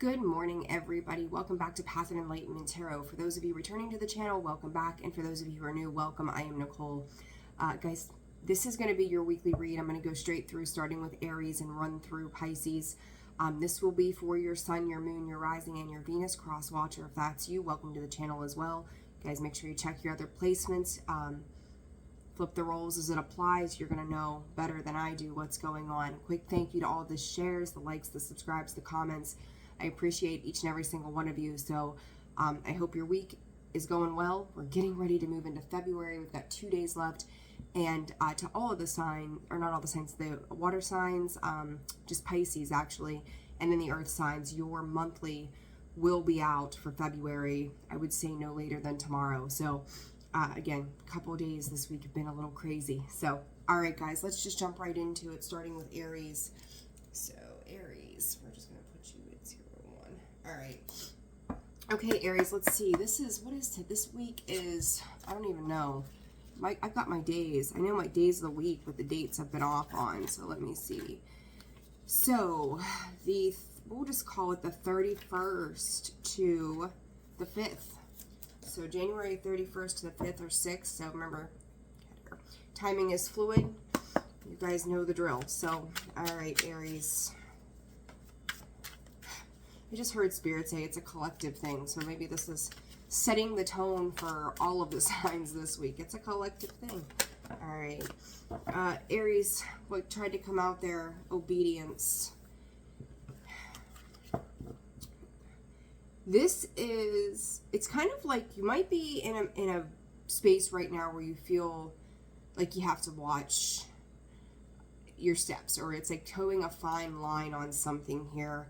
Good morning, everybody. Welcome back to Path of Enlightenment Tarot. For those of you returning to the channel, welcome back. And for those of you who are new, welcome. I am Nicole. Guys, this is going to be your weekly read. I'm going to go straight through, starting with Aries and run through Pisces. This will be for your sun, your moon, your rising, and your Venus cross watcher. If that's you, welcome to the channel as well. Guys, make sure you check your other placements. Flip the roles as it applies. You're going to know better than I do what's going on. Quick thank you to all the shares, the likes, the subscribes, the comments. I appreciate each and every single one of you. So I hope your week is going well. We're getting ready to move into February. We've got 2 days left. And to all of the signs, or not all the signs, the water signs, just Pisces actually, and then the earth signs, your monthly will be out for February. I would say no later than tomorrow. So again, a couple of days this week have been a little crazy. So, all right, guys, let's just jump right into it, starting with Aries. So Aries, we're just going to put you at 0-1. All right. Okay, Aries, let's see. This week is, I don't even know. I've got my days. I know my days of the week, but the dates I've been off on. So let me see. So we'll just call it the 31st to the 5th. So January 31st to the 5th or 6th. So remember, timing is fluid. You guys know the drill. So, all right, Aries. I just heard Spirit say it's a collective thing. So maybe this is setting the tone for all of the signs this week. It's a collective thing. All right. Aries, what tried to come out there, obedience. It's kind of like you might be in a space right now where you feel like you have to watch your steps, or it's like towing a fine line on something here.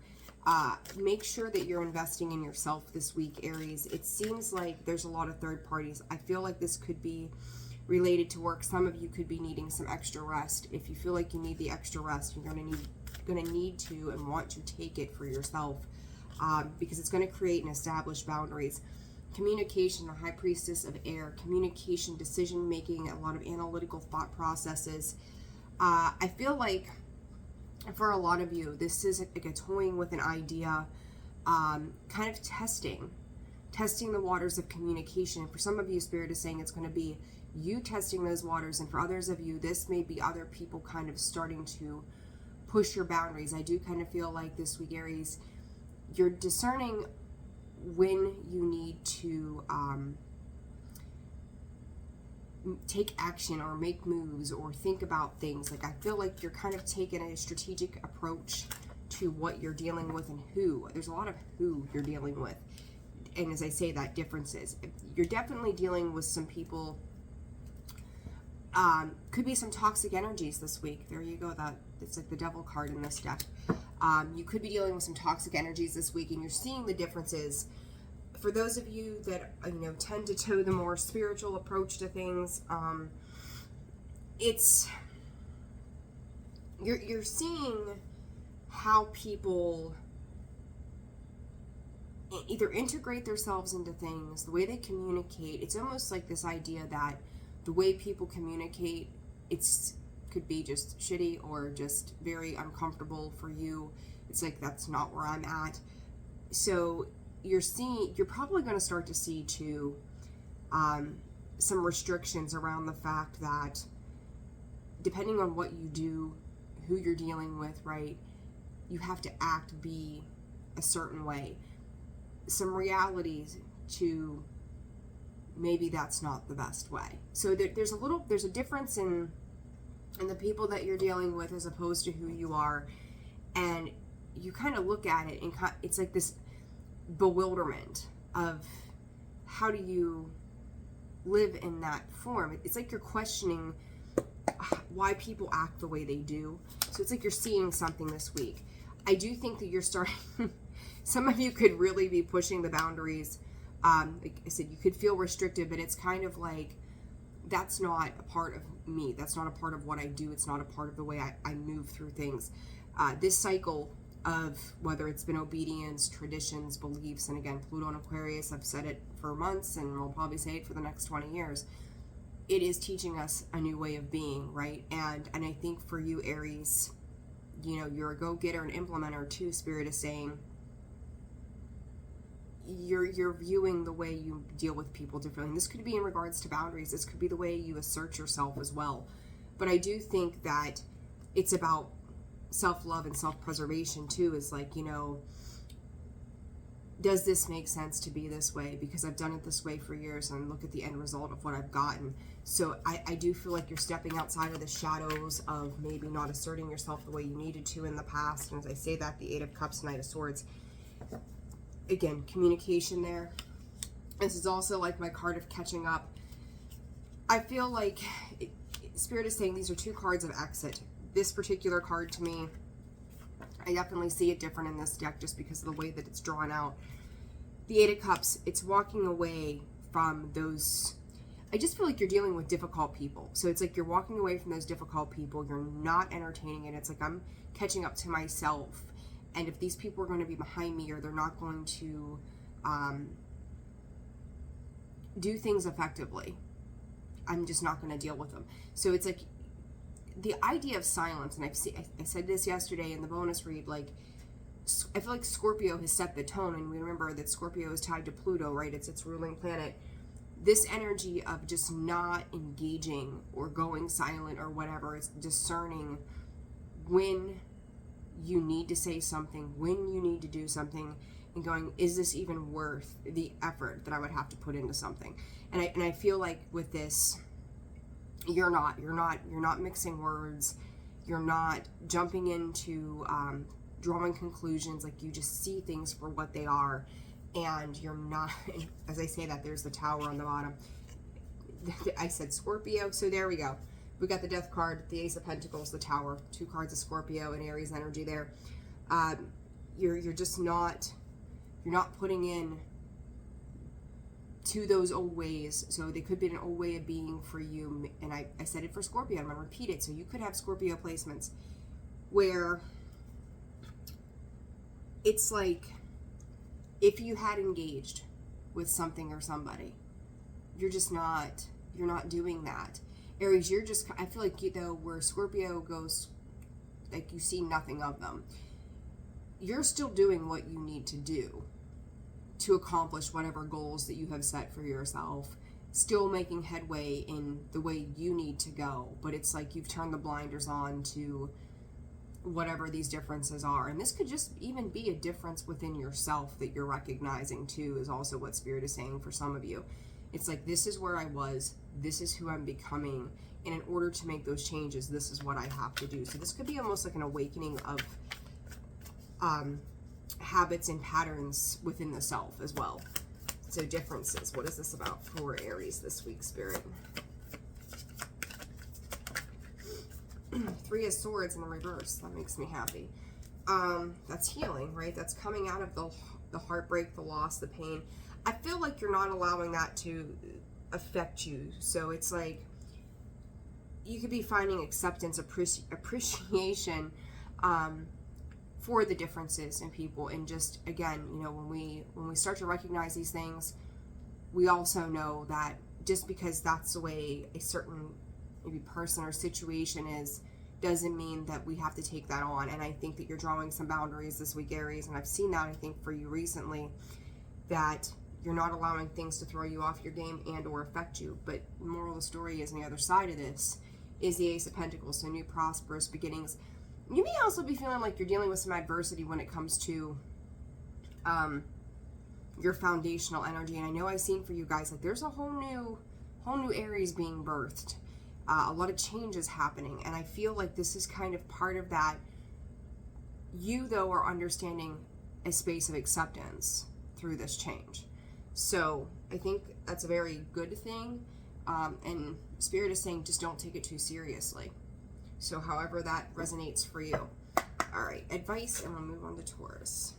Make sure that you're investing in yourself this week, Aries. It seems like there's a lot of third parties. I feel like this could be related to work. Some of you could be needing some extra rest. If you feel like you need the extra rest, you're going to need to and want to take it for yourself, because it's going to create and establish boundaries. Communication, the high priestess of air, communication, decision making, a lot of analytical thought processes. I feel like for a lot of you, this is like a toying with an idea, kind of testing the waters of communication. For some of you, Spirit is saying it's going to be you testing those waters, and for others of you, this may be other people kind of starting to push your boundaries. I do kind of feel like this week, Aries, you're discerning when you need to take action or make moves or think about things. Like I feel like you're kind of taking a strategic approach to what you're dealing with and who. There's a lot of who you're dealing with. And as I say that, differences. You're definitely dealing with some people. Could be some toxic energies this week. There you go. It's like the devil card in this deck. You could be dealing with some toxic energies this week, and you're seeing the differences. For those of you that tend to toe the more spiritual approach to things, you're seeing how people either integrate themselves into things, the way they communicate. It's almost like this idea that the way people communicate, could be just shitty or just very uncomfortable for you. It's like, that's not where I'm at. So you're probably going to start to see too some restrictions around the fact that depending on what you do, who you're dealing with, right, you have to be a certain way. Some realities to maybe that's not the best way. So there's a difference in the people that you're dealing with as opposed to who you are, and you kind of look at it and it's like this bewilderment of how do you live in that form. It's like you're questioning why people act the way they do. So it's like you're seeing something this week. I do think that you're starting some of you could really be pushing the boundaries. Like I said, you could feel restricted, but it's kind of like, that's not a part of me. That's not a part of what I do. It's not a part of the way I move through things. This cycle of whether it's been obedience, traditions, beliefs, and again, Pluto and Aquarius, I've said it for months and we'll probably say it for the next 20 years. It is teaching us a new way of being, right? And I think for you, Aries, you're a go-getter and implementer too. Spirit is saying you're viewing the way you deal with people differently. And this could be in regards to boundaries. This could be the way you assert yourself as well. But I do think that it's about self-love and self-preservation too, is like, you know, does this make sense to be this way? Because I've done it this way for years and look at the end result of what I've gotten. So I do feel like you're stepping outside of the shadows of maybe not asserting yourself the way you needed to in the past. And as I say that, the Eight of Cups, Knight of Swords, again, communication there. This is also like my card of catching up. I feel like Spirit is saying these are two cards of exit. This particular card to me, I definitely see it different in this deck just because of the way that it's drawn out. The Eight of Cups, it's walking away from those. I just feel like you're dealing with difficult people. So it's like you're walking away from those difficult people. You're not entertaining it. It's like I'm catching up to myself. And if these people are going to be behind me, or they're not going to do things effectively, I'm just not going to deal with them. So it's like the idea of silence, and I said this yesterday in the bonus read, like, I feel like Scorpio has set the tone, and we remember that Scorpio is tied to Pluto, right? It's its ruling planet. This energy of just not engaging or going silent or whatever, it's discerning when you need to say something, when you need to do something, and going, is this even worth the effort that I would have to put into something? And I feel like with this, you're not mixing words, you're not jumping into drawing conclusions. Like, you just see things for what they are, and you're not, as I say that, there's the Tower on the bottom. I said Scorpio, so there we go. We got the Death card, the Ace of Pentacles, the Tower, two cards of Scorpio and Aries energy there. You're just not, you're not putting in to those old ways. So they could be an old way of being for you. And I said it for Scorpio, I'm going to repeat it. So you could have Scorpio placements where it's like, if you had engaged with something or somebody, you're not doing that. Aries, you're just, I feel like, you know, where Scorpio goes, like, you see nothing of them. You're still doing what you need to do to accomplish whatever goals that you have set for yourself, still making headway in the way you need to go. But it's like you've turned the blinders on to whatever these differences are. And this could just even be a difference within yourself that you're recognizing too, is also what Spirit is saying for some of you. It's like, this is where I was, this is who I'm becoming, and in order to make those changes, this is what I have to do. So this could be almost like an awakening of habits and patterns within the self as well. So differences. What is this about for Aries this week, Spirit? Three of Swords in the reverse. That makes me happy. That's healing, right? That's coming out of the heartbreak, the loss, the pain. I feel like you're not allowing that to affect you. So it's like you could be finding acceptance, appreciation for the differences in people. And just, again, you know, when we start to recognize these things, we also know that just because that's the way a certain maybe person or situation is, doesn't mean that we have to take that on. And I think that you're drawing some boundaries this week, Aries, and I've seen that, I think, for you recently, that you're not allowing things to throw you off your game and or affect you. But the moral of the story is, on the other side of this is the Ace of Pentacles, so new prosperous beginnings. You may also be feeling like you're dealing with some adversity when it comes to your foundational energy. And I know I've seen for you guys, like, there's a whole new Aries being birthed. A lot of changes happening, and I feel like this is kind of part of that. You, though, are understanding a space of acceptance through this change. So I think that's a very good thing. And Spirit is saying, just don't take it too seriously. So however that resonates for you. All right, advice, and we'll move on to Taurus.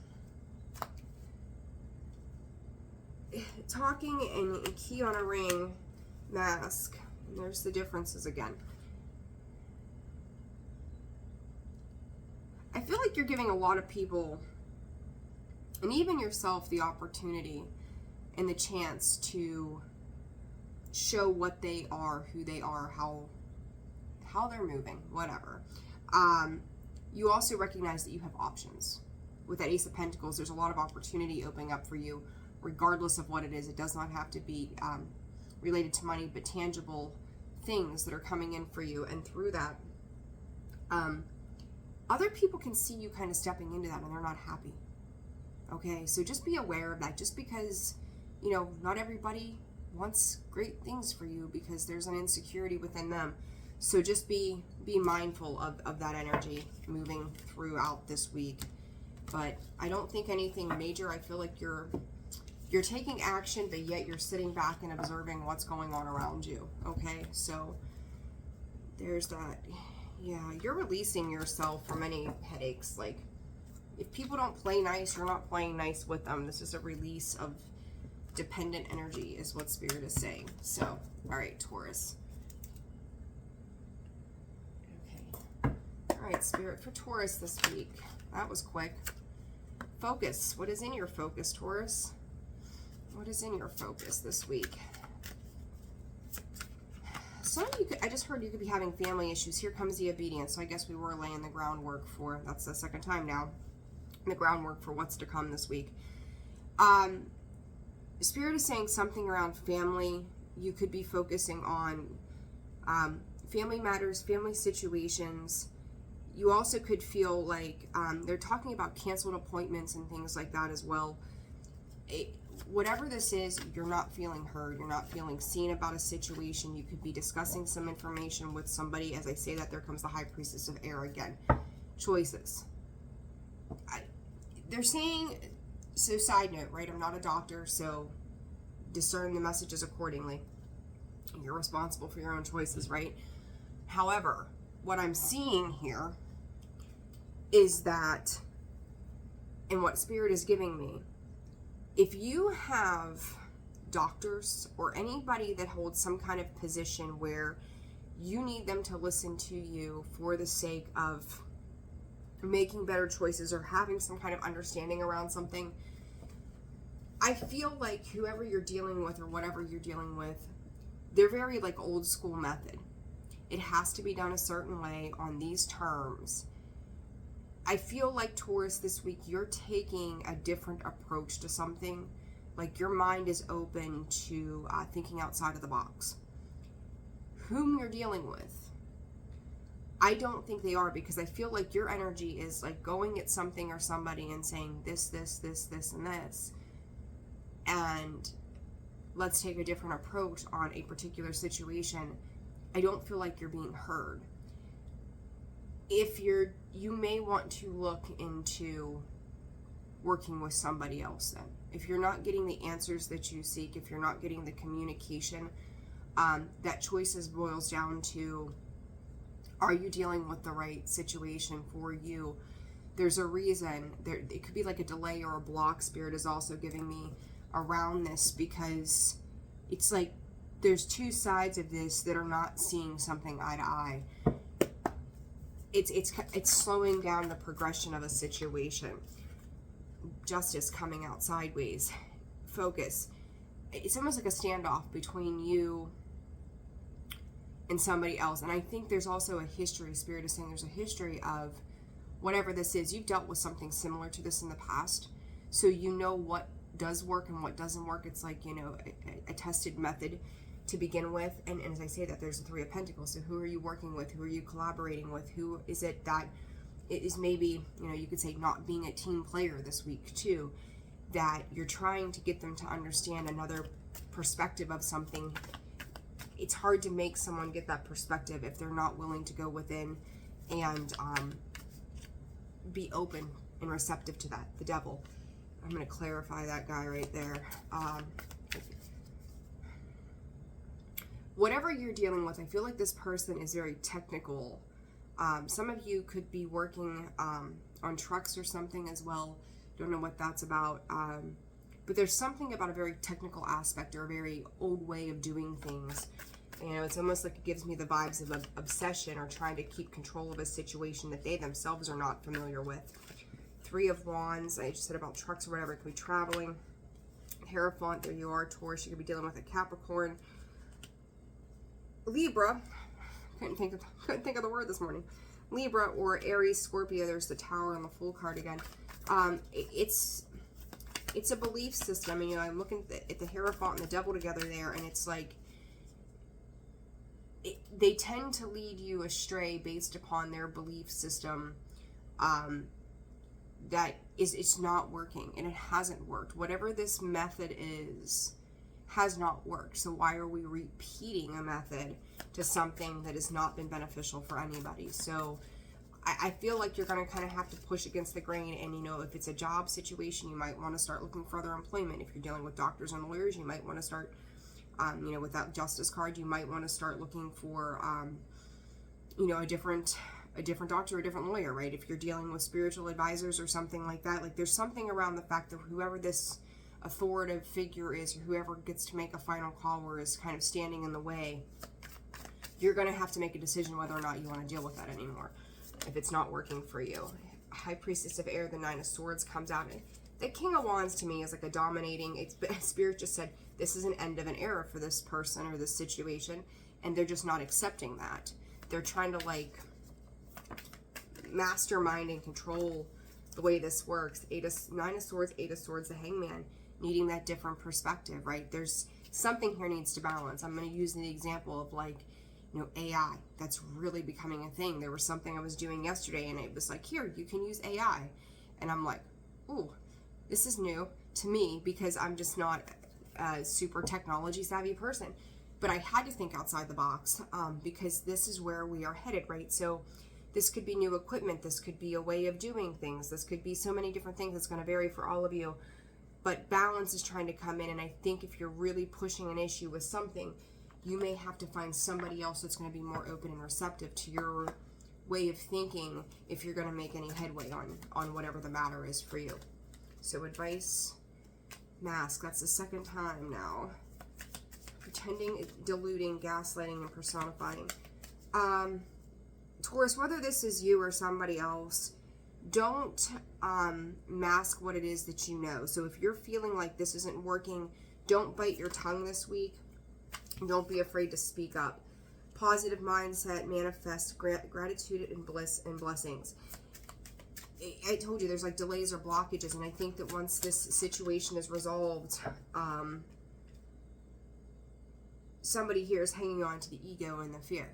Talking and key on a ring, mask. And there's the differences again. I feel like you're giving a lot of people, and even yourself, the opportunity and the chance to show what they are, who they are, how they're moving, whatever. You also recognize that you have options. With that Ace of Pentacles, there's a lot of opportunity opening up for you regardless of what it is. It does not have to be related to money, but tangible things that are coming in for you. And through that, other people can see you kind of stepping into that and they're not happy. Okay, so just be aware of that. Just because, you know, not everybody wants great things for you because there's an insecurity within them. So just be mindful of that energy moving throughout this week. But I don't think anything major. I feel like you're taking action, but yet you're sitting back and observing what's going on around you. Okay, so there's that. Yeah, you're releasing yourself from any headaches. Like, if people don't play nice, you're not playing nice with them. This is a release of dependent energy is what Spirit is saying. So, all right, Taurus. Okay. All right, Spirit for Taurus this week. That was quick. Focus. What is in your focus, Taurus? What is in your focus this week? Some of you could, I just heard you could be having family issues. Here comes the obedience. So I guess we were laying the groundwork for, that's the second time now, the groundwork for what's to come this week. Spirit is saying something around family. You could be focusing on family matters, family situations. You also could feel like they're talking about canceled appointments and things like that as well. Whatever this is, you're not feeling heard. You're not feeling seen about a situation. You could be discussing some information with somebody. As I say that, there comes the High Priestess of Air again. Choices. They're saying, so side note, right? I'm not a doctor, so discern the messages accordingly. You're responsible for your own choices, right? However, what I'm seeing here is that, and what Spirit is giving me, if you have doctors or anybody that holds some kind of position where you need them to listen to you for the sake of making better choices or having some kind of understanding around something, I feel like whoever you're dealing with or whatever you're dealing with, they're very like old school method. It has to be done a certain way on these terms. I feel like, Taurus, this week you're taking a different approach to something. Like your mind is open to thinking outside of the box. Whom you're dealing with, I don't think they are, because I feel like your energy is like going at something or somebody and saying this, this, this, this, and this. And let's take a different approach on a particular situation. I don't feel like you're being heard. If you may want to look into working with somebody else then. If you're not getting the answers that you seek, if you're not getting the communication, that choices boils down to, are you dealing with the right situation for you? There's a reason. It could be like a delay or a block. Spirit is also giving me around this, because it's like there's two sides of this that are not seeing something eye to eye. It's slowing down the progression of a situation. Justice coming out sideways. Focus. It's almost like a standoff between you and somebody else. And I think there's also a history. Spirit is saying there's a history of whatever this is. You've dealt with something similar to this in the past, so you know what does work and what doesn't work. It's like, you know, a tested method to begin with. And as I say that, there's the Three of Pentacles. So who are you working with? Who are you collaborating with? Who is it that it is maybe, you know, you could say not being a team player this week too, that you're trying to get them to understand another perspective of something. It's hard to make someone get that perspective if they're not willing to go within and be open and receptive to that. The Devil. I'm going to clarify that guy right there. Whatever you're dealing with, I feel like this person is very technical. Some of you could be working on trucks or something as well. Don't know what that's about. But there's something about a very technical aspect or a very old way of doing things. You know, it's almost like it gives me the vibes of an obsession or trying to keep control of a situation that they themselves are not familiar with. Three of Wands. I just said about trucks or whatever. It could be traveling. Hierophant. There you are, Taurus. You could be dealing with a Capricorn. Libra. Couldn't think of the word this morning. Libra or Aries, Scorpio. There's the Tower and the Fool card again. It's it's a belief system. And, you know, I'm looking at the Hierophant and the Devil together there, and it's like, they tend to lead you astray based upon their belief system, that it's not working, and it hasn't worked. Whatever this method is has not worked. So why are we repeating a method to something that has not been beneficial for anybody? So I feel like you're going to kind of have to push against the grain. And, you know, if it's a job situation, you might want to start looking for other employment. If you're dealing with doctors and lawyers, you might want to start, you know, with that justice card, you might want to start looking for, you know, a different doctor, a different lawyer, right? If you're dealing with spiritual advisors or something like that, like there's something around the fact that whoever this authoritative figure is, or whoever gets to make a final call or is kind of standing in the way, you're going to have to make a decision whether or not you want to deal with that anymore if it's not working for you. High Priestess of Air, the Nine of Swords comes out. The King of Wands to me is like a dominating, Spirit just said, this is an end of an era for this person or this situation, and they're just not accepting that. They're trying to like mastermind and control the way this works. Nine of Swords, Eight of Swords, the Hangman, needing that different perspective, right? There's something here needs to balance. I'm going to use the example of like, you know, AI. That's really becoming a thing. There was something I was doing yesterday, and it was like, here, you can use AI. And I'm like, ooh, this is new to me because I'm just not a super technology savvy person. But I had to think outside the box because this is where we are headed, right? So this could be new equipment. This could be a way of doing things. This could be so many different things. It's going to vary for all of you. But balance is trying to come in. And I think if you're really pushing an issue with something, you may have to find somebody else that's going to be more open and receptive to your way of thinking if you're going to make any headway on whatever the matter is for you. So advice, mask. That's the second time now. Pretending, deluding, gaslighting, and personifying. Taurus, whether this is you or somebody else, don't mask what it is that you know. So if you're feeling like this isn't working, don't bite your tongue this week. Don't be afraid to speak up. Positive mindset, manifest gratitude and bliss and blessings. I told you there's like delays or blockages, and I think that once this situation is resolved, somebody here is hanging on to the ego and the fear.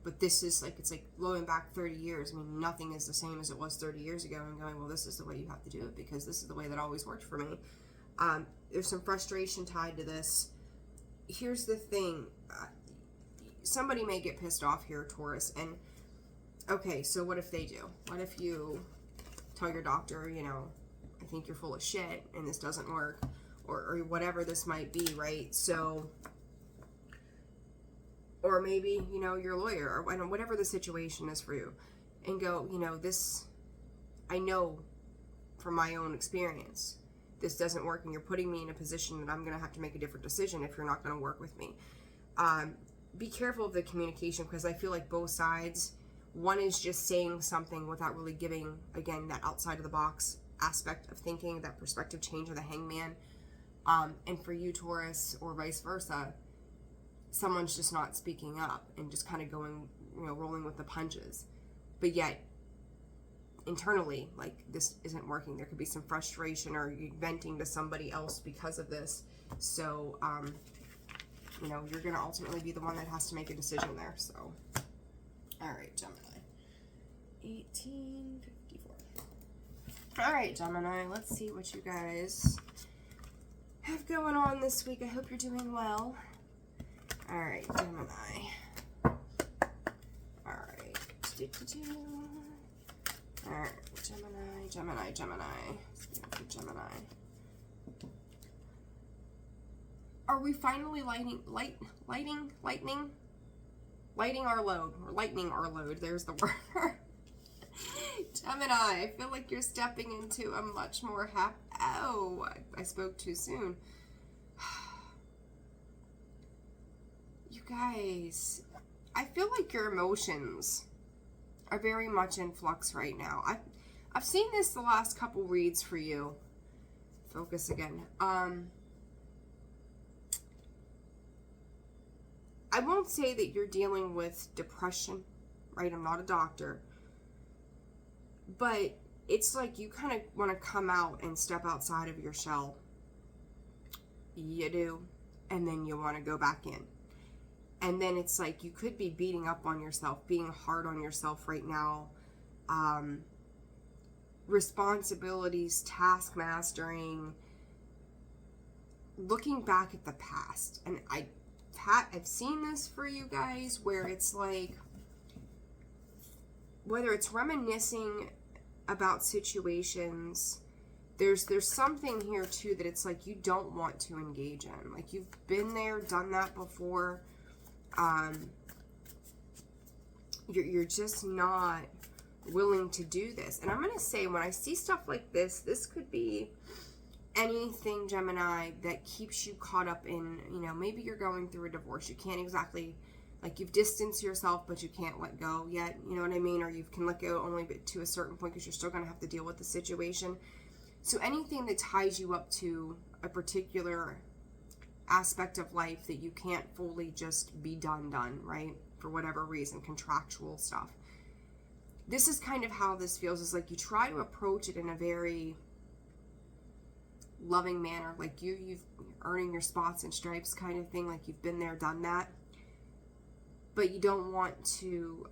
But this is like, it's like blowing back 30 years. I mean, nothing is the same as it was 30 years ago, and going, well, this is the way you have to do it because this is the way that always worked for me. There's some frustration tied to this. Here's the thing. Somebody may get pissed off here, Taurus, and okay, so what if they do? What if you tell your doctor, you know, I think you're full of shit and this doesn't work, or whatever this might be, right? So, or maybe, you know, your lawyer, or whatever the situation is for you, and go, you know, this, I know from my own experience, this doesn't work, and you're putting me in a position that I'm going to have to make a different decision if you're not going to work with me. Be careful of the communication, because I feel like both sides, one is just saying something without really giving, again, that outside of the box aspect of thinking, that perspective change of the Hangman. And for you, Taurus, or vice versa, someone's just not speaking up and just kind of going, you know, rolling with the punches. But yet, internally, like, this isn't working. There could be some frustration, or you venting to somebody else because of this. So, you know, you're going to ultimately be the one that has to make a decision there. So, all right, Gemini. 1854. All right, Gemini, let's see what you guys have going on this week. I hope you're doing well. All right, Gemini. All right. All right, Gemini. Gemini. Are we finally lighting our load, or lightening our load? There's the word. Gemini, I feel like you're stepping into a much more oh, I spoke too soon. You guys, I feel like your emotions are very much in flux right now. I've seen this the last couple reads for you. Focus again. I won't say that you're dealing with depression, right? I'm not a doctor. But it's like you kind of want to come out and step outside of your shell. You do. And then you want to go back in. And then it's like you could be beating up on yourself, being hard on yourself right now. Responsibilities, task mastering, looking back at the past. And I've seen this for you guys where it's like, whether it's reminiscing about situations, there's something here too that it's like you don't want to engage in. Like you've been there, done that before. You're just not willing to do this. And I'm going to say, when I see stuff like this, this could be anything, Gemini, that keeps you caught up in, you know, maybe you're going through a divorce. You can't exactly, like, you've distanced yourself, but you can't let go yet. You know what I mean? Or you can let go only to a certain point because you're still going to have to deal with the situation. So anything that ties you up to a particular aspect of life that you can't fully just be done, right? For whatever reason, contractual stuff. This is kind of how this feels. Is like you try to approach it in a very loving manner, like you've earning your spots and stripes kind of thing, like you've been there, done that, but you don't want to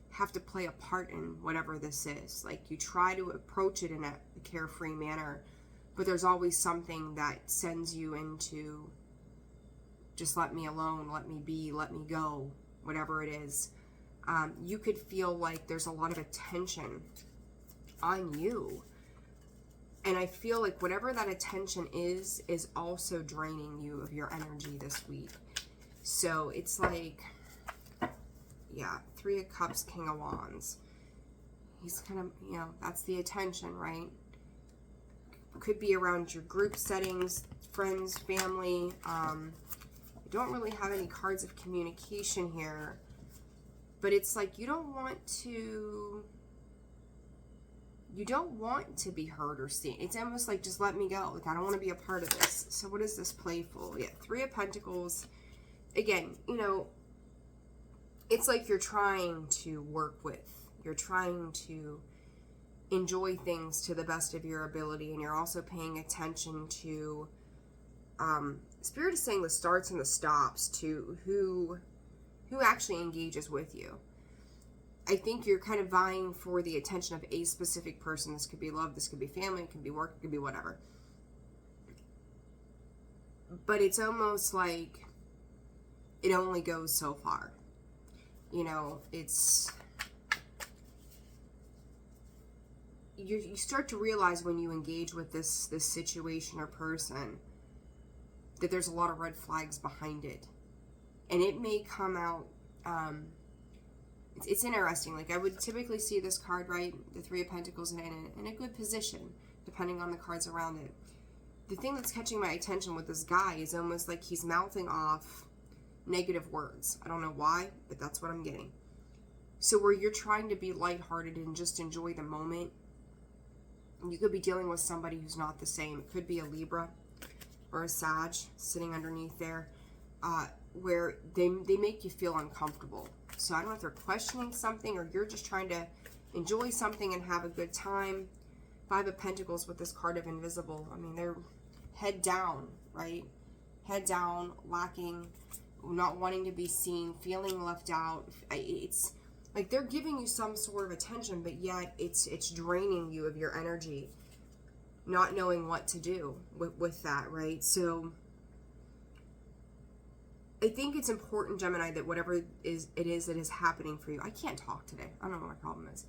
have to play a part in whatever this is. Like you try to approach it in a carefree manner, but there's always something that sends you into just let me alone, let me be, let me go, whatever it is. You could feel like there's a lot of attention on you. And I feel like whatever that attention is also draining you of your energy this week. So it's like, yeah, 3 of Cups, King of Wands. He's kind of, you know, that's the attention, right? Could be around your group settings, friends, family. I don't really have any cards of communication here. But it's like you don't want to be heard or seen. It's almost like, just let me go. Like, I don't want to be a part of this. So what is this playful? Yeah, 3 of Pentacles. Again, you know, it's like you're trying to work with. You're trying to enjoy things to the best of your ability. And you're also paying attention to, Spirit is saying the starts and the stops to who actually engages with you. I think you're kind of vying for the attention of a specific person. This could be love, this could be family, it could be work, it could be whatever. But it's almost like it only goes so far. You know, it's... You start to realize when you engage with this situation or person that there's a lot of red flags behind it. And it may come out, it's interesting. Like, I would typically see this card, right, the 3 of Pentacles, in a good position, depending on the cards around it. The thing that's catching my attention with this guy is almost like he's mouthing off negative words. I don't know why, but that's what I'm getting. So where you're trying to be lighthearted and just enjoy the moment, you could be dealing with somebody who's not the same. It could be a Libra or a Sag sitting underneath there. Where they make you feel uncomfortable. So I don't know if they're questioning something or you're just trying to enjoy something and have a good time. 5 of Pentacles with this card of Invisible. I mean, they're head down, right? Head down, lacking, not wanting to be seen, feeling left out. It's like they're giving you some sort of attention, but yet it's draining you of your energy, not knowing what to do with that, right? So I think it's important, Gemini, that whatever it is that is happening for you. I can't talk today. I don't know what my problem is.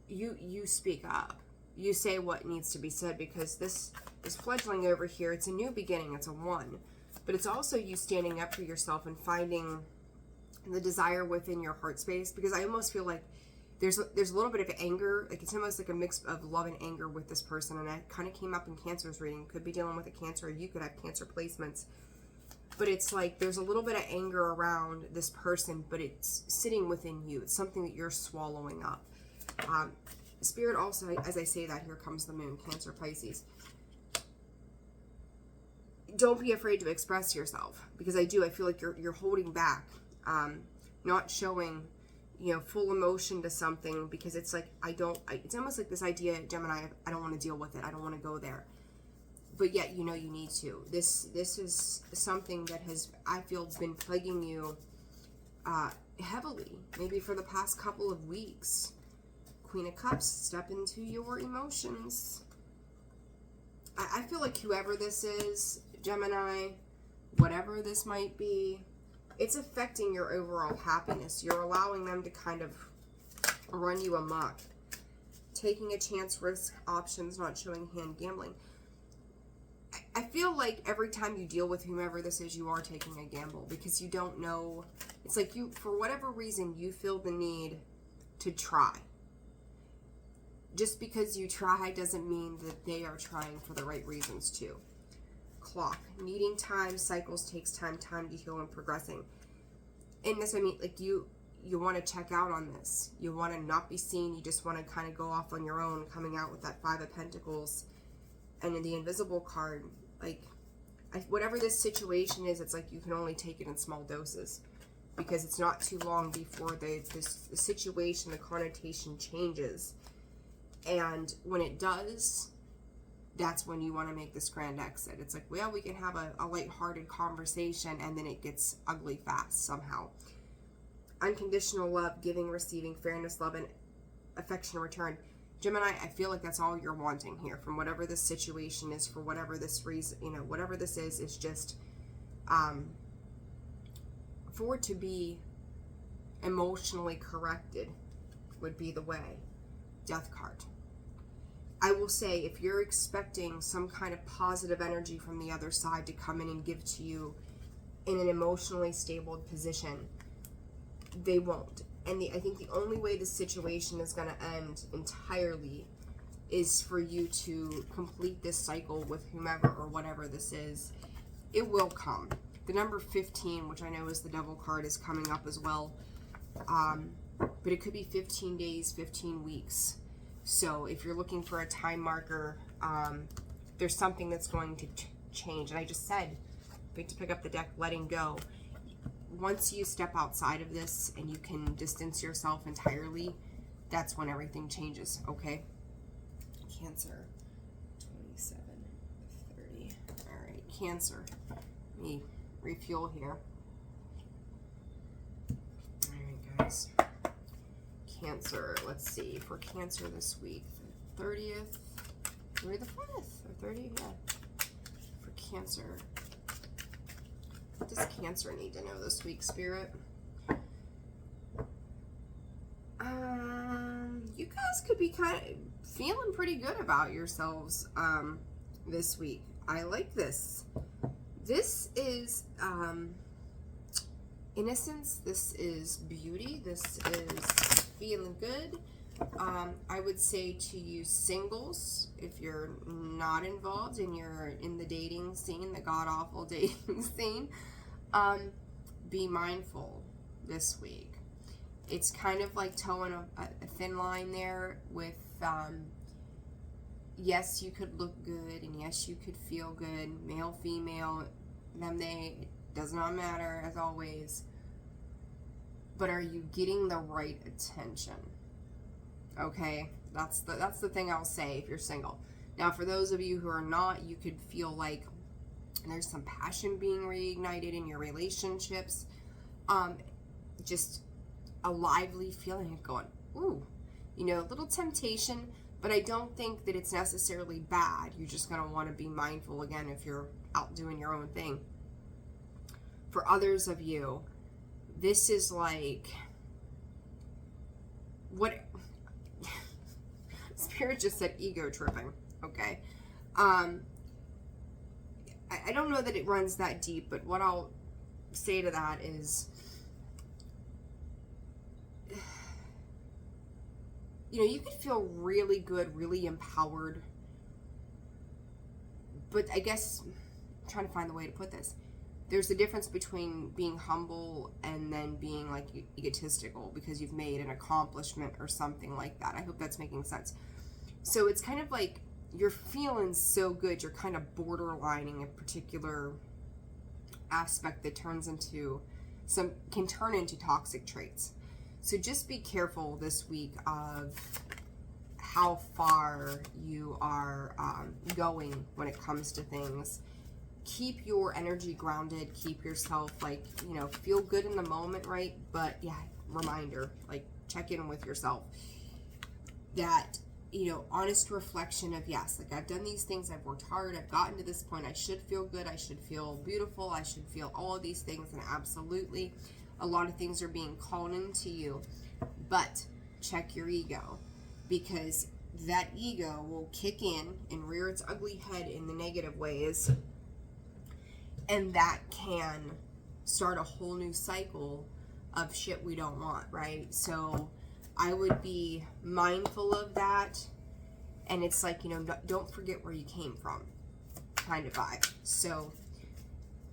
You speak up. You say what needs to be said, because this fledgling over here, it's a new beginning. It's a 1. But it's also you standing up for yourself and finding the desire within your heart space. Because I almost feel like there's a little bit of anger. Like, it's almost like a mix of love and anger with this person. And that kind of came up in Cancer's reading. Could be dealing with a Cancer, or you could have Cancer placements. But it's like there's a little bit of anger around this person, but it's sitting within you. It's something that you're swallowing up. Spirit also, as I say that, here comes the moon, Cancer, Pisces. Don't be afraid to express yourself, because I feel like you're holding back, not showing, you know, full emotion to something, because it's like, it's almost like this idea, Gemini, I don't want to deal with it. I don't want to go there. But yet, you know, you need to. This is something that has, I feel, been plaguing you heavily, maybe for the past couple of weeks. Queen of Cups, step into your emotions. I feel like whoever this is, Gemini, whatever this might be, it's affecting your overall happiness. You're allowing them to kind of run you amok. Taking a chance, risk, options, not showing hand, gambling. I feel like every time you deal with whomever this is, you are taking a gamble, because you don't know. It's like you, for whatever reason, you feel the need to try. Just because you try doesn't mean that they are trying for the right reasons too. Clock. Needing time, cycles, takes time, time to heal and progressing. In this, I mean, like you want to check out on this. You want to not be seen. You just want to kind of go off on your own, coming out with that Five of Pentacles. And in the Invisible card, like, whatever this situation is, it's like you can only take it in small doses, because it's not too long before the situation, the connotation changes. And when it does, that's when you want to make this grand exit. It's like, well, we can have a lighthearted conversation, and then it gets ugly fast somehow. Unconditional love, giving, receiving, fairness, love, and affection return. Gemini, I feel like that's all you're wanting here from whatever this situation is, for whatever this reason, you know, whatever this is just for it to be emotionally corrected would be the way. Death card. I will say, if you're expecting some kind of positive energy from the other side to come in and give to you in an emotionally stable position, they won't. And I think the only way the situation is going to end entirely is for you to complete this cycle with whomever or whatever this is. It will come. The number 15, which I know is the Devil card, is coming up as well. But it could be 15 days, 15 weeks. So if you're looking for a time marker, there's something that's going to change. And I just said, to pick up the deck, letting go. Once you step outside of this and you can distance yourself entirely, that's when everything changes, okay? Cancer, 27, 30. All right, Cancer. Let me refuel here. All right, guys. Cancer, let's see, for Cancer this week, 30th, maybe the 4th, or 30th, yeah, for Cancer. What does Cancer need to know this week, Spirit? You guys could be kind of feeling pretty good about yourselves this week. I like this. This is innocence. This is beauty. This is feeling good. I would say to you singles, if you're not involved and you're in the dating scene, the god-awful dating scene, be mindful this week. It's kind of like towing a thin line there with, yes, you could look good, and yes, you could feel good, male, female, them, they, it does not matter, as always. But are you getting the right attention? Okay, that's the thing I'll say if you're single. Now, for those of you who are not, you could feel like there's some passion being reignited in your relationships. Just a lively feeling of going, ooh, you know, a little temptation, but I don't think that it's necessarily bad. You're just going to want to be mindful, again, if you're out doing your own thing. For others of you, this is like, what Spirit just said, ego tripping, okay? I don't know that it runs that deep, but what I'll say to that is, you know, you could feel really good, really empowered, but I guess I'm trying to find the way to put this. There's a difference between being humble and then being like egotistical because you've made an accomplishment or something like that. I hope that's making sense. So it's kind of like you're feeling so good, you're kind of borderlining a particular aspect that can turn into toxic traits. So just be careful this week of how far you are going when it comes to things. Keep your energy grounded. Keep yourself, like, you know, feel good in the moment, right? But yeah, reminder, like, check in with yourself. That, you know, honest reflection of, yes, like, I've done these things, I've worked hard, I've gotten to this point, I should feel good, I should feel beautiful, I should feel all of these things, and absolutely, a lot of things are being called into you. But check your ego, because that ego will kick in and rear its ugly head in the negative ways, and that can start a whole new cycle of shit we don't want, right? So I would be mindful of that. And it's like, you know, don't forget where you came from kind of vibe. So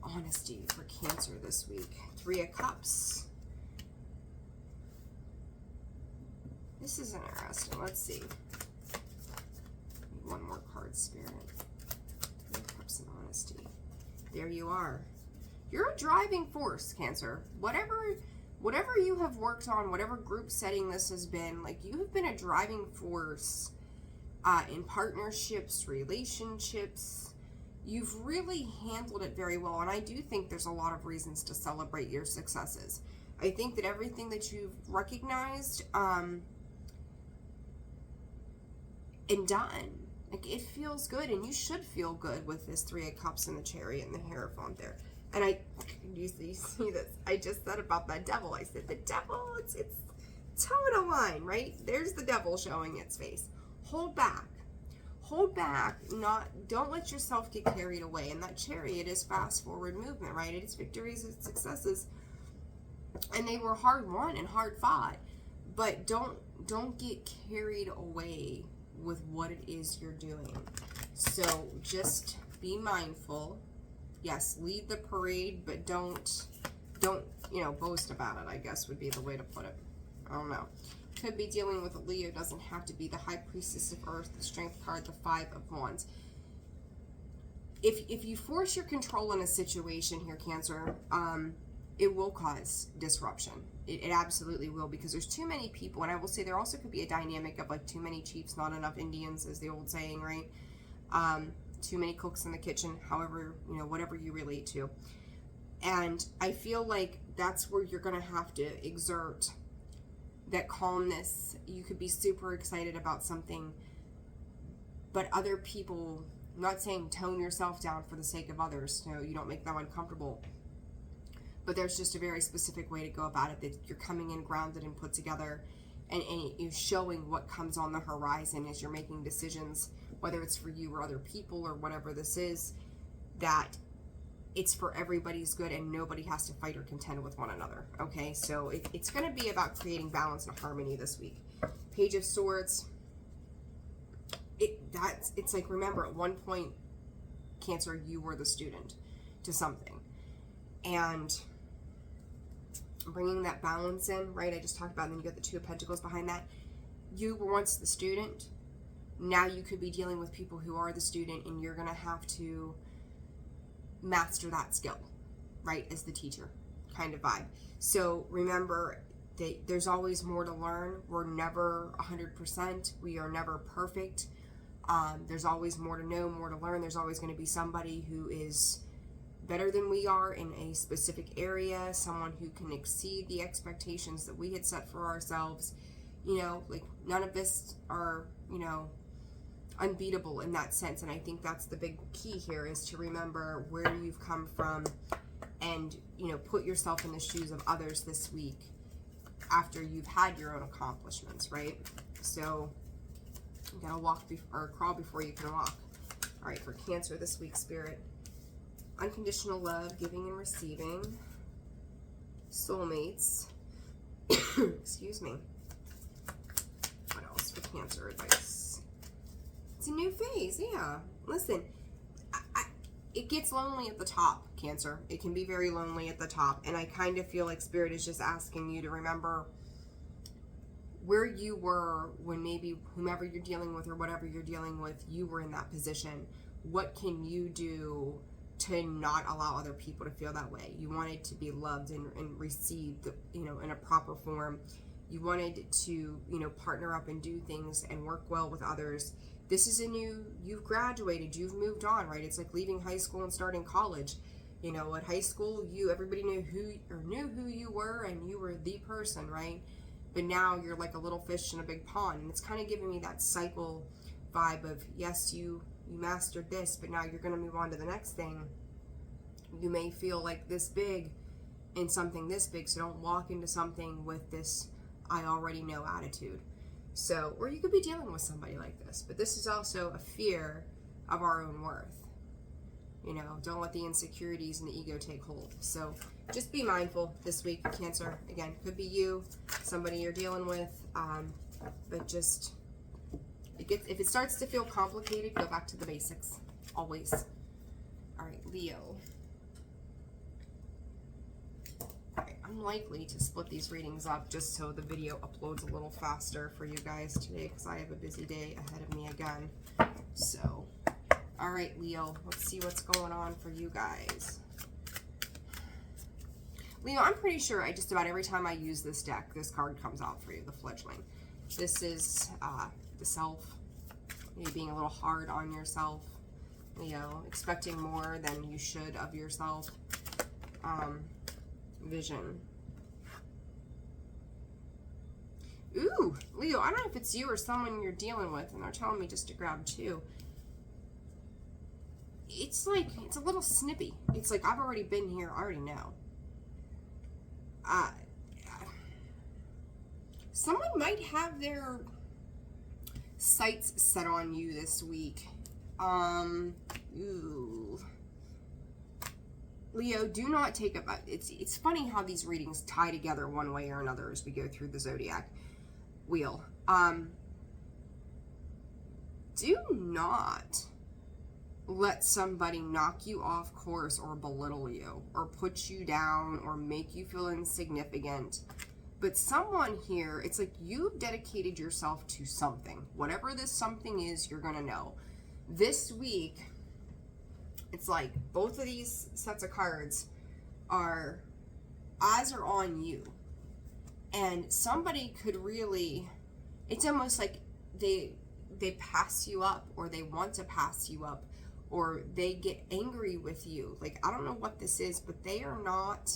honesty for Cancer this week. 3 of Cups. This is interesting. Let's see. One more card, Spirit. 3 of Cups and honesty. There you are. You're a driving force, Cancer. Whatever you have worked on, whatever group setting this has been, like, you have been a driving force in partnerships, relationships. You've really handled it very well, and I do think there's a lot of reasons to celebrate your successes. I think that everything that you've recognized and done, like, it feels good, and you should feel good with this 3 of Cups and the Chariot and the Hierophant there. And you see this, I just said about that devil. I said, the devil, it's towing a line, right? There's the devil showing its face. Hold back. Hold back. Don't let yourself get carried away. And that Chariot is fast forward movement, right? It's victories and successes. And they were hard won and hard fought. But don't get carried away with what it is you're doing. So just be mindful. Yes, lead the parade, but don't, you know, boast about it, I guess would be the way to put it. I don't know. Could be dealing with a Leo, doesn't have to be. The High Priestess of Earth, the Strength card, the 5 of Wands. If you force your control in a situation here, Cancer, it will cause disruption. It absolutely will, because there's too many people, and I will say there also could be a dynamic of, like, too many chiefs, not enough Indians, is the old saying, right? Too many cooks in the kitchen, however, you know, whatever you relate to. And I feel like that's where you're going to have to exert that calmness. You could be super excited about something, but other people, I'm not saying tone yourself down for the sake of others, you know, you don't make them uncomfortable, but there's just a very specific way to go about it, that you're coming in grounded and put together, and you're showing what comes on the horizon as you're making decisions, whether it's for you or other people or whatever this is, that it's for everybody's good and nobody has to fight or contend with one another, okay? So it's going to be about creating balance and harmony this week. Page of Swords. It's like, remember, at one point, Cancer, you were the student to something. And bringing that balance in, right? I just talked about, and then you got the 2 of Pentacles behind that. You were once the student. Now you could be dealing with people who are the student, and you're going to have to master that skill, right, as the teacher kind of vibe. So remember that there's always more to learn. We're never 100%. We are never perfect. There's always more to know, more to learn. There's always going to be somebody who is better than we are in a specific area, someone who can exceed the expectations that we had set for ourselves. You know, like, none of us are, you know, unbeatable in that sense. And I think that's the big key here, is to remember where you've come from and, you know, put yourself in the shoes of others this week after you've had your own accomplishments, right? So you gotta crawl before you can walk. All right, for Cancer this week, Spirit. Unconditional love, giving and receiving. Soulmates. Excuse me. What else for Cancer advice? It's a new phase, yeah. Listen, it gets lonely at the top, Cancer. It can be very lonely at the top. And I kind of feel like Spirit is just asking you to remember where you were when maybe whomever you're dealing with or whatever you're dealing with, you were in that position. What can you do to not allow other people to feel that way? You wanted to be loved and received, you know, in a proper form. You wanted to, you know, partner up and do things and work well with others. This is you've graduated, you've moved on, right? It's like leaving high school and starting college. You know, at high school, everybody knew who you were, and you were the person, right? But now you're like a little fish in a big pond, and it's kind of giving me that cycle vibe of, yes, you mastered this, but now you're going to move on to the next thing. You may feel like this big in something this big, so don't walk into something with this I already know attitude. So, or you could be dealing with somebody like this, but this is also a fear of our own worth. You know, don't let the insecurities and the ego take hold. So just be mindful this week, Cancer. Again, could be you, somebody you're dealing with, but just, if it starts to feel complicated, go back to the basics, always. All right, Leo. All right, I'm likely to split these readings up just so the video uploads a little faster for you guys today, because I have a busy day ahead of me again. So, all right, Leo, let's see what's going on for you guys. Leo, I'm pretty sure just about every time I use this deck, this card comes out for you, the fledgling. This is the self, maybe being a little hard on yourself, Leo, expecting more than you should of yourself. Vision. Ooh, Leo, I don't know if it's you or someone you're dealing with, and they're telling me just to grab two. It's like, it's a little snippy. It's like, I've already been here, I already know. Someone might have their sights set on you this week. Ooh. Leo, do not take up, it's funny how these readings tie together one way or another as we go through the zodiac wheel. Do not let somebody knock you off course or belittle you or put you down or make you feel insignificant. But someone here, it's like you've dedicated yourself to something. Whatever this something is, you're going to know. This week, it's like both of these sets of cards eyes are on you. And somebody could really, it's almost like they pass you up, or they want to pass you up, or they get angry with you. Like, I don't know what this is, but they are not,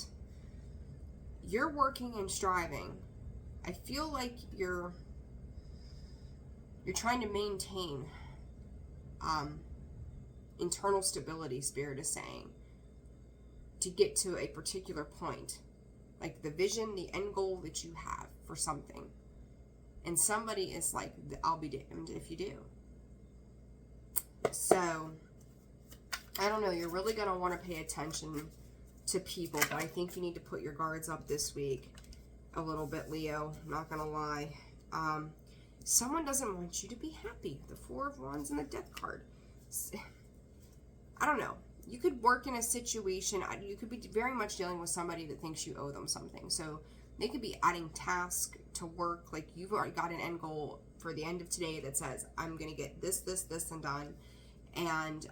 you're working and striving. I feel like you're trying to maintain internal stability, Spirit is saying, to get to a particular point. Like the vision, the end goal that you have for something. And somebody is like, I'll be damned if you do. So, I don't know, you're really going to want to pay attention to people, but I think you need to put your guards up this week a little bit, Leo. I'm not going to lie. Someone doesn't want you to be happy. The Four of Wands and the Death card. I don't know. You could work in a situation, you could be very much dealing with somebody that thinks you owe them something. So they could be adding tasks to work, like you've already got an end goal for the end of today that says, I'm going to get this, and done. And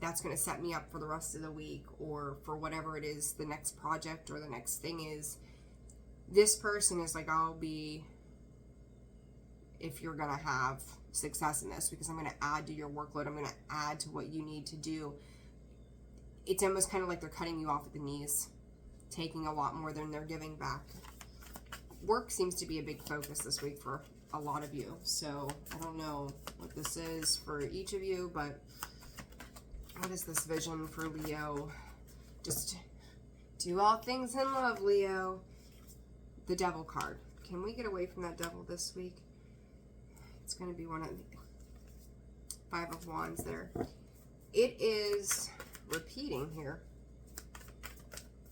that's going to set me up for the rest of the week, or for whatever it is, the next project or the next thing is. This person is like, I'll be, if you're going to have success in this, because I'm going to add to your workload. I'm going to add to what you need to do. It's almost kind of like they're cutting you off at the knees, taking a lot more than they're giving back. Work seems to be a big focus this week for a lot of you. So I don't know what this is for each of you, but what is this vision for Leo? Just do all things in love, Leo. The Devil card. Can we get away from that Devil this week? It's going to be one of the Five of Wands there. It is repeating here.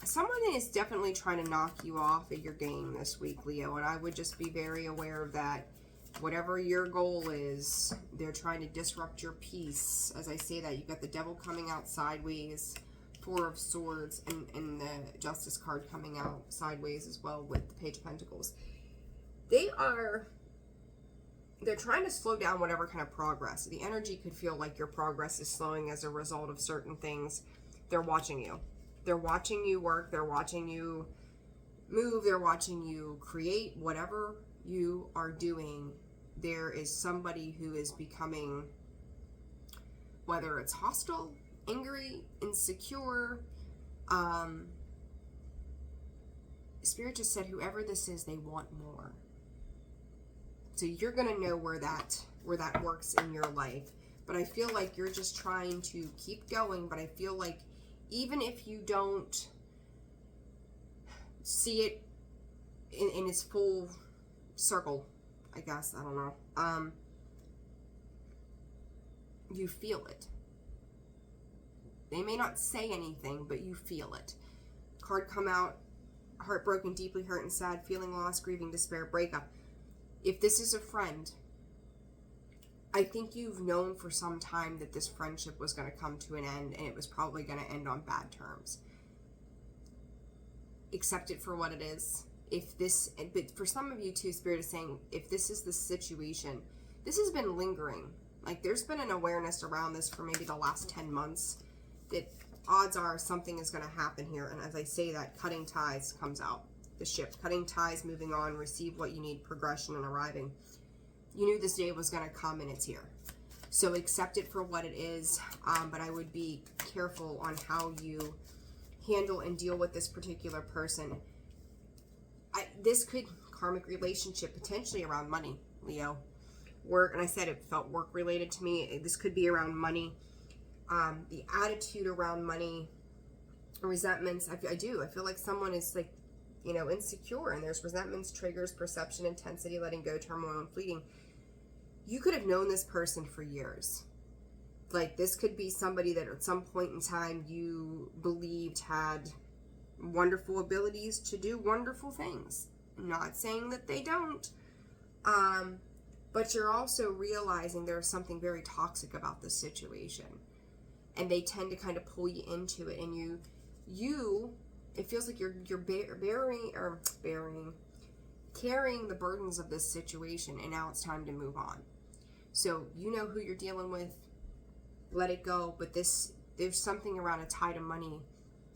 Someone is definitely trying to knock you off at your game this week, Leo, and I would just be very aware of that. Whatever your goal is, they're trying to disrupt your peace. As I say that, you've got the Devil coming out sideways, Four of Swords, and the Justice card coming out sideways as well with the Page of Pentacles. They're trying to slow down whatever kind of progress. The energy could feel like your progress is slowing as a result of certain things. They're watching you. They're watching you work. They're watching you move. They're watching you create whatever you are doing, there is somebody who is becoming, whether it's hostile, angry, insecure. Spirit just said whoever this is, they want more. So you're going to know where that works in your life. But I feel like you're just trying to keep going. But I feel like even if you don't see it in its full circle, I guess, I don't know, you feel it. They may not say anything, but you feel it. Card come out, heartbroken, deeply hurt and sad, feeling lost, grieving, despair, breakup. If this is a friend, I think you've known for some time that this friendship was going to come to an end, and it was probably going to end on bad terms. Accept it for what it is. But for some of you too, Spirit is saying, if this is the situation, this has been lingering. Like, there's been an awareness around this for maybe the last 10 months that odds are something is going to happen here. And as I say that, cutting ties comes out. The ship, cutting ties, moving on, receive what you need, progression and arriving. You knew this day was going to come, and it's here. So accept it for what it is. But I would be careful on how you handle and deal with this particular person. This could, karmic relationship, potentially around money, Leo. Work, and I said it felt work related to me. This could be around money. The attitude around money, resentments. I feel like someone is like, you know, insecure, and there's resentments, triggers, perception, intensity, letting go, turmoil, and fleeting. You could have known this person for years. Like, this could be somebody that at some point in time you believed had wonderful abilities to do wonderful things. I'm not saying that they don't. But you're also realizing there's something very toxic about this situation. And they tend to kind of pull you into it. And you it feels like you're carrying the burdens of this situation, and now it's time to move on. So you know who you're dealing with. Let it go. But there's something around a tie to money,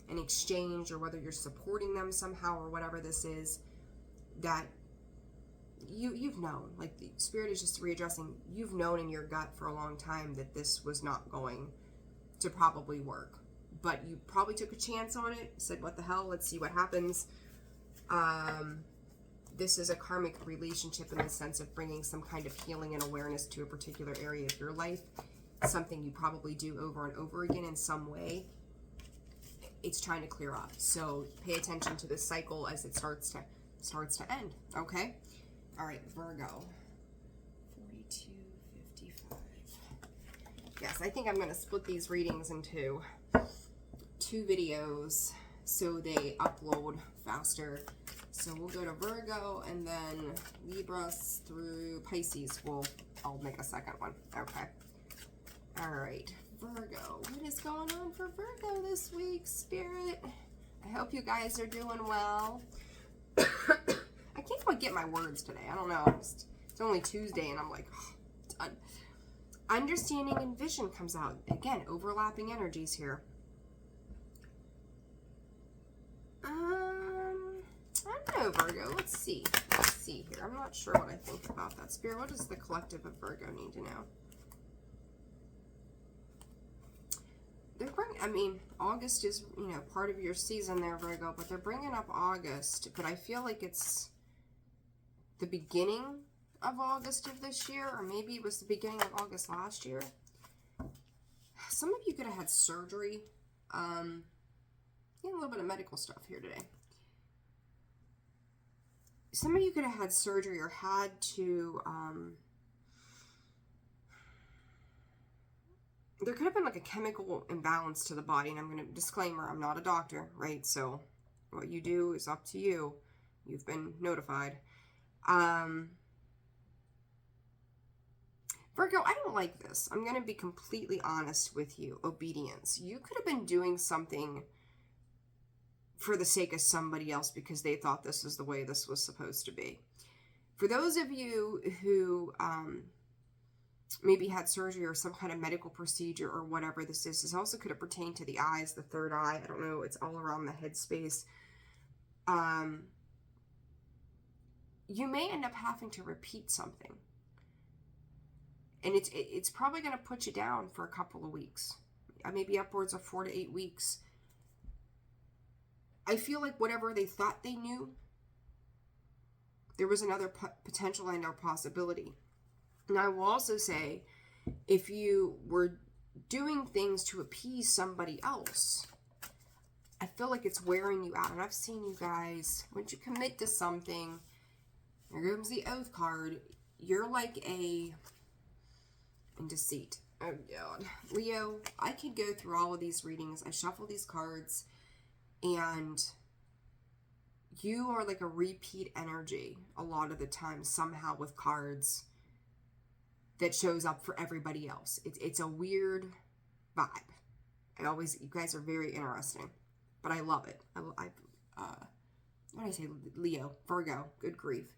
an exchange, or whether you're supporting them somehow or whatever this is, that you've known. Like, the Spirit is just readdressing. You've known in your gut for a long time that this was not going to probably work. But you probably took a chance on it, said, what the hell, let's see what happens. This is a karmic relationship in the sense of bringing some kind of healing and awareness to a particular area of your life. Something you probably do over and over again in some way. It's trying to clear up. So pay attention to this cycle as it starts to end, okay? All right, Virgo. 4255. Yes, I think I'm going to split these readings into 2 videos so they upload faster. So we'll go to Virgo, and then Libra through Pisces. I'll make a second one. Okay. All right, Virgo. What is going on for Virgo this week, Spirit? I hope you guys are doing well. I can't quite get my words today. I don't know. It's only Tuesday, and I'm like, done. Understanding and vision comes out. Again, overlapping energies here. I don't know, Virgo. Let's see. Let's see here. I'm not sure what I think about that. Spirit, what does the collective of Virgo need to know? August is, part of your season there, Virgo, but they're bringing up August. But I feel like it's the beginning of August of this year, or maybe it was the beginning of August last year. Some of you could have had surgery. A little bit of medical stuff here today. Some of you could have had surgery or had to, there could have been like a chemical imbalance to the body, and I'm going to, disclaimer, I'm not a doctor, right? So what you do is up to you. You've been notified. Virgo, I don't like this. I'm going to be completely honest with you. Obedience. You could have been doing something for the sake of somebody else because they thought this is the way this was supposed to be. For those of you who maybe had surgery or some kind of medical procedure or whatever this is also could have pertained to the eyes, the third eye. I don't know. It's all around the head space. you may end up having to repeat something. And it's probably going to put you down for a couple of weeks. Maybe upwards of 4 to 8 weeks. I feel like whatever they thought they knew, there was another potential and or possibility. And I will also say, if you were doing things to appease somebody else, I feel like it's wearing you out. And I've seen you guys, once you commit to something, here comes the oath card, you're like in deceit. Oh God. Leo, I could go through all of these readings. I shuffle these cards, and you are like a repeat energy a lot of the time, somehow, with cards that shows up for everybody else. It's a weird vibe. You guys are very interesting, but I love it. What did I say? Leo, Virgo, good grief.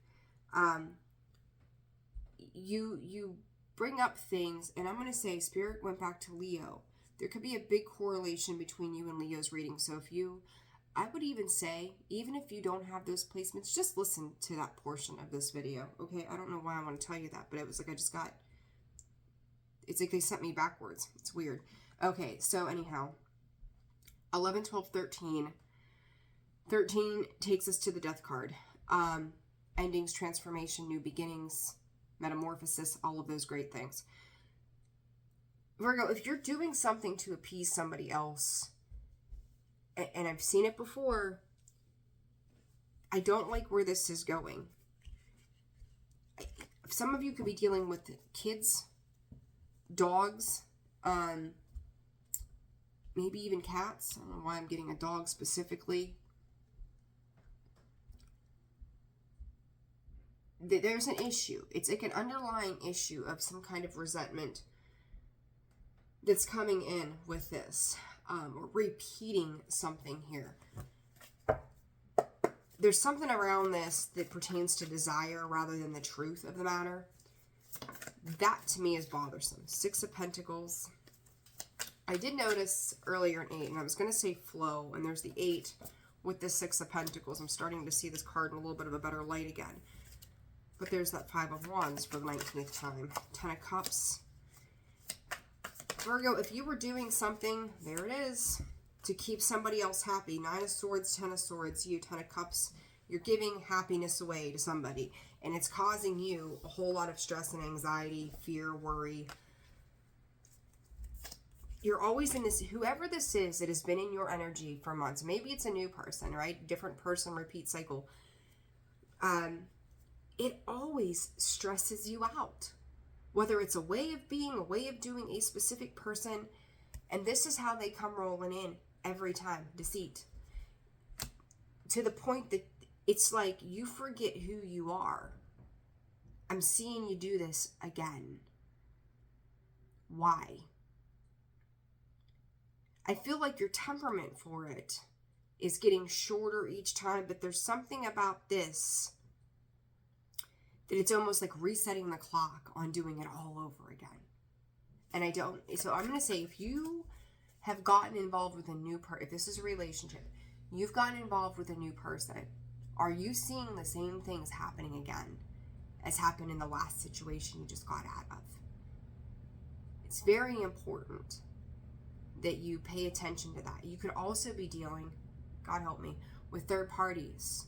You bring up things, and I'm going to say Spirit went back to Leo. There could be a big correlation between you and Leo's reading. So I would even say, even if you don't have those placements, just listen to that portion of this video, okay? I don't know why I want to tell you that, but it was like it's like they sent me backwards. It's weird. Okay, so anyhow, 11, 12, 13. 13 takes us to the Death card. Endings, transformation, new beginnings, metamorphosis, all of those great things. Virgo, if you're doing something to appease somebody else, and I've seen it before, I don't like where this is going. Some of you could be dealing with kids, dogs, maybe even cats. I don't know why I'm getting a dog specifically. There's an issue. It's like an underlying issue of some kind of resentment that's coming in with this. Or repeating something here. There's something around this that pertains to desire rather than the truth of the matter. That to me is bothersome. 6 of Pentacles. I did notice earlier an 8, and I was going to say flow, and there's the 8 with the 6 of Pentacles. I'm starting to see this card in a little bit of a better light again. But there's that 5 of Wands for the 19th time. 10 of Cups. Virgo, if you were doing something, there it is, to keep somebody else happy. 9 of Swords, 10 of Swords, you, 10 of Cups. You're giving happiness away to somebody, and it's causing you a whole lot of stress and anxiety, fear, worry. You're always in this, whoever this is that has been in your energy for months, maybe it's a new person, right? Different person, repeat cycle. It always stresses you out. Whether it's a way of being, a way of doing, a specific person. And this is how they come rolling in every time. Deceit. To the point that it's like you forget who you are. I'm seeing you do this again. Why? I feel like your temperament for it is getting shorter each time, but there's something about this that it's almost like resetting the clock on doing it all over again. And so I'm going to say, if you have gotten involved with a new person, if this is a relationship, you've gotten involved with a new person, are you seeing the same things happening again as happened in the last situation you just got out of? It's very important that you pay attention to that. You could also be dealing, God help me, with third parties.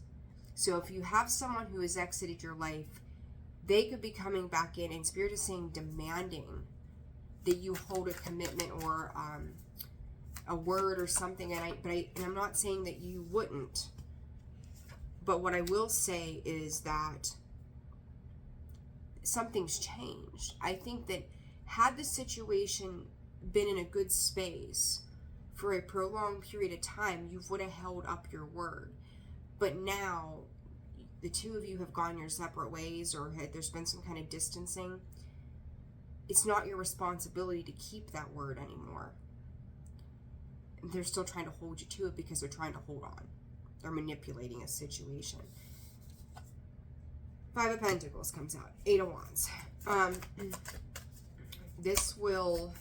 So if you have someone who has exited your life, they could be coming back in, and Spirit is saying demanding that you hold a commitment or a word or something. And I'm not saying that you wouldn't, but what I will say is that something's changed. I think that had the situation been in a good space for a prolonged period of time, you would have held up your word. But now the two of you have gone your separate ways, or there's been some kind of distancing. It's not your responsibility to keep that word anymore. They're still trying to hold you to it because they're trying to hold on. They're manipulating a situation. 5 of Pentacles comes out. 8 of Wands. This will...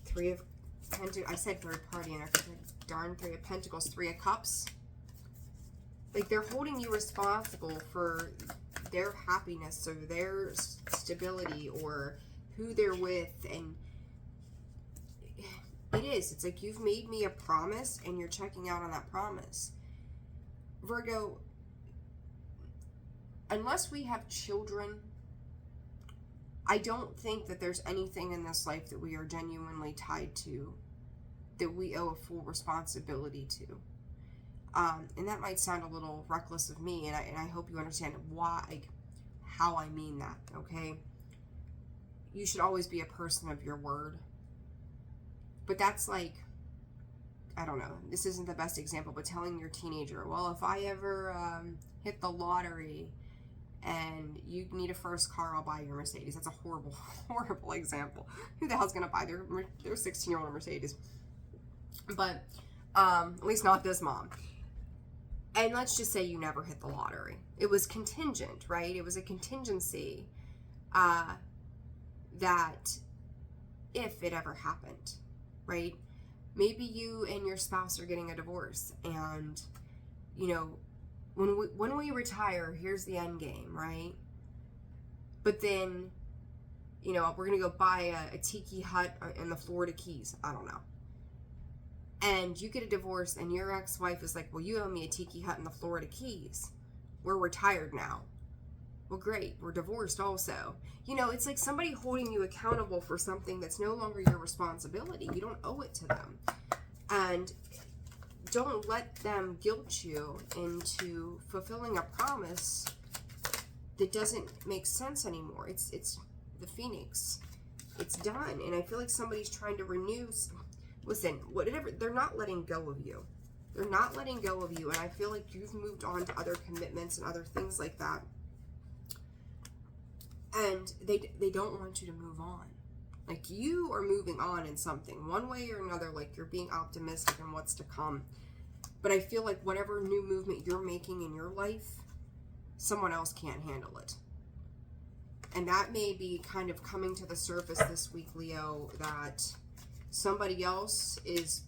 3 of Pentacles. I said third party, and I said darn 3 of Pentacles. 3 of Cups. like they're holding you responsible for their happiness or their stability or who they're with. And it's like you've made me a promise and you're checking out on that promise. Virgo, unless we have children, I don't think that there's anything in this life that we are genuinely tied to, that we owe a full responsibility to. And that might sound a little reckless of me, and I hope you understand why, how I mean that, okay? You should always be a person of your word. But that's like, I don't know, this isn't the best example, but telling your teenager, well, if I ever hit the lottery and you need a first car, I'll buy your Mercedes. That's a horrible, horrible example. Who the hell's going to buy their 16-year-old Mercedes? But at least not this mom. And let's just say you never hit the lottery. It was contingent, right? It was a contingency that if it ever happened, right? Maybe you and your spouse are getting a divorce, and, you know, when we retire, here's the end game, right? But then, you know, we're going to go buy a tiki hut in the Florida Keys. I don't know. And you get a divorce and your ex-wife is like, well, you owe me a tiki hut in the Florida Keys. We're retired now. Well, great. We're divorced also. You know, it's like somebody holding you accountable for something that's no longer your responsibility. You don't owe it to them. And don't let them guilt you into fulfilling a promise that doesn't make sense anymore. It's the Phoenix. It's done. And I feel like somebody's trying to renew. Listen, whatever, they're not letting go of you. They're not letting go of you. And I feel like you've moved on to other commitments and other things like that. And they don't want you to move on. Like, you are moving on in something, one way or another. Like, you're being optimistic in what's to come. But I feel like whatever new movement you're making in your life, someone else can't handle it. And that may be kind of coming to the surface this week, Leo, that somebody else is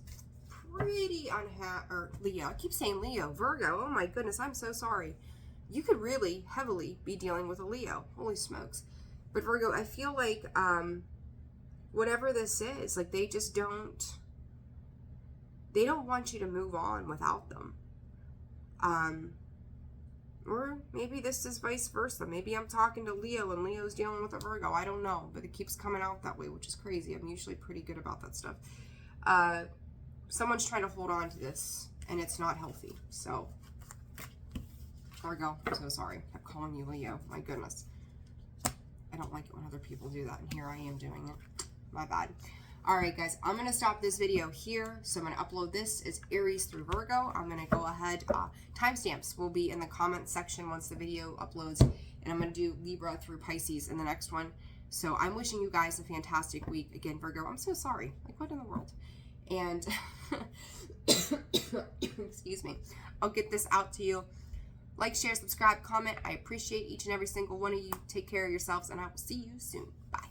pretty unhappy. Or Leo, I keep saying Leo, Virgo, oh my goodness, I'm so sorry. You could really heavily be dealing with a Leo. Holy smokes. But Virgo, I feel like whatever this is, like they don't want you to move on without them. Or maybe this is vice versa. Maybe I'm talking to Leo and Leo's dealing with a Virgo. I don't know, but it keeps coming out that way, which is crazy. I'm usually pretty good about that stuff. Someone's trying to hold on to this, and it's not healthy. So, Virgo, I'm so sorry. I'm calling you Leo. My goodness. I don't like it when other people do that, and here I am doing it. My bad. Alright guys, I'm going to stop this video here. So I'm going to upload this as Aries through Virgo. I'm going to go ahead. Timestamps will be in the comments section once the video uploads. And I'm going to do Libra through Pisces in the next one. So I'm wishing you guys a fantastic week. Again, Virgo, I'm so sorry. Like, what in the world? And, excuse me. I'll get this out to you. Like, share, subscribe, comment. I appreciate each and every single one of you. Take care of yourselves, and I will see you soon. Bye.